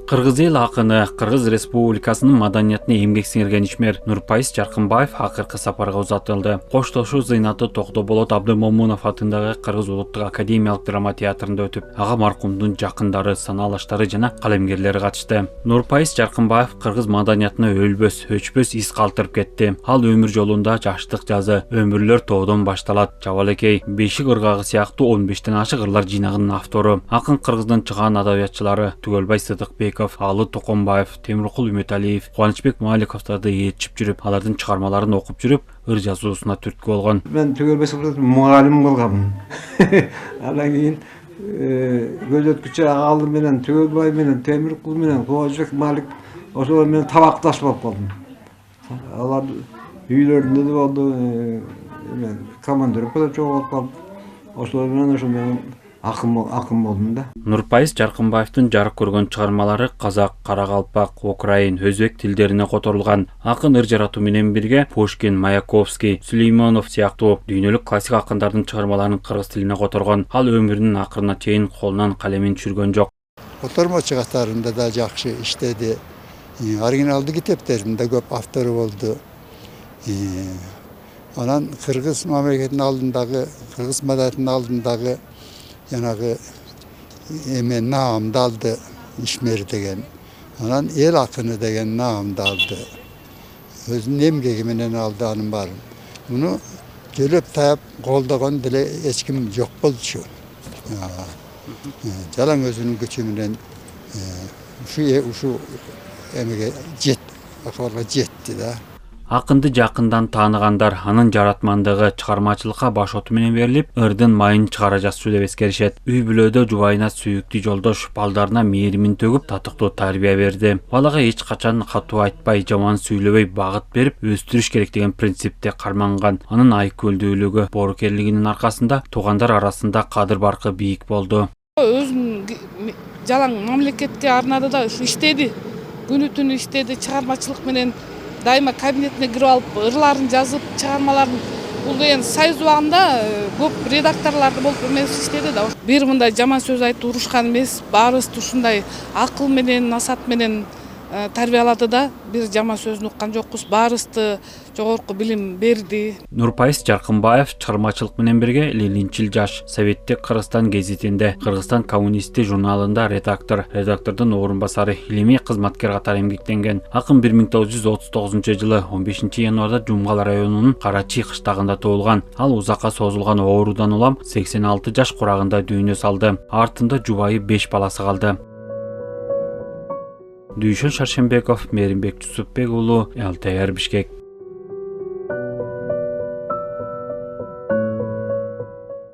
Кыргыз эл акыны Кыргыз Республикасынын маданиятына эмгек сиңирген ишмер Нурпайыз Жаркынбаев акыркы сапарга узатылды. Коштошуу зыйнаты Токтоболот Абдымомунов атындагы Кыргыз Улуттук академиялык драма театрында өтүп, ага маркумдун жакындары, санаалаштары жана калемгерлери катышты. Нурпайыз Жаркынбаев кыргыз маданиятына өлбөс, өчпөс из калтырып кетти. Ал өмүр жолунда жаштык жазы, өмүрлөр тоодон башталат, Жабалекей, Бешик ыргагы сыяктуу 15тен ашык ырлар жыйнагынын автору. Акын Кыргыздын чыгаан адабиятчылары Түгөлбай Сыдыкбеков, Алы Токонбаев, Темиркул Үмөталиев, Кубанычбек Маликовдорду ээрчип жүрүп, алардын чыгармаларын окуп жүрүп, ыр жазуусуна түрткү болгон. Мен Түгөлбай Сыдыкбеков мугалим болгонмун. Андан кийин көзөткүчү Алы менен Түгөлбай менен Темиркул менен Кубанычбек Малик ошолор менен табакташ болуп калдым. Алар үйлөрүндө да болду. Мен командировкада чогулуп калдым. Ошолор менен ошо мен акын болдум да. Нурпайыз Жаркынбаевдин жарык көргөн чыгармалары казак, карагалпак, украин, өзбек тилдерине которулган. Акын ыр жаратуу менен бирге Пушкин, Маяковский, Сулейманов сыяктуу дүйнөлүк классик акындардын чыгармаларын кыргыз тилине которгон. Ал өмүрүнүн акырына чейин колунан калемин түшүргөн жок. Котормочу катарында да жакшы иштеди. Оригиналдуу китептеринде көп автору болду. Анан кыргыз мамлекетинин алдындагы, кыргыз маданиятынын алдындагы yanagı emen namda aldı İşmer degen. Anan el akını degen namda aldı. Özünün emgegiminen aldı anım barım. Bunu gelip tayap koldagan bile hiç kim yok boldu şu. Jalan özünün gücümünden şu emege akılga jetti da. Акынды жакындан тааныгандар анын жаратмандыгы, чыгармачылыкка баш оту менен берилип, ырдын майын чыгара жазчу деп эскеришет. Үй бүлөдө жубайына сүйүктүү жолдош, балдарына мээримин төгүп, татыктуу тарбия берди. Балага эч качан катуу айтпай, жаман сүйлөбөй багыт берип, өстүрүш керек деген принципте карманган. Анын айкөлдүүлүгү, боорукерлигинин аркасында туугандар арасында кадыр баркы бийик болду. Өзүн жалаң мамлекетке арнады да иштеди. Күнү түнү иштеди, чыгармачылык менен дайыма кабинетине кирип алып, ырларын жазып, чыгармаларын бул эми союз убагында көп редакторлорду болуп эмес иштеди да. Бир мындай жаман сөз айтып урушкан эмес, баарыбызды ушундай акыл менен, насаат менен тарбиялады да, бир жаман сөзүн уккан жокпуз. Баарыбызды жогорку билим берди. Нурпайыз Жаркынбаев чыгармачылык менен бирге Ленинчил жаш, Советтик Кыргызстан гезитинде, Кыргызстан коммунисти журналында редактордун орун басары, илимий кызматкер катары эмгектенген. Акын 1939 жылы 15 январда Жумгал районунун Карачи кыштагында туулган. Ал узакка созулган оорудан улам 86 жаш курагында дүйнө салды. Артында жубайы 5 баласы калды. Дүйшөн Шаршембеков, Меримбек Жусупбек уулу, ЛТР Бишкек.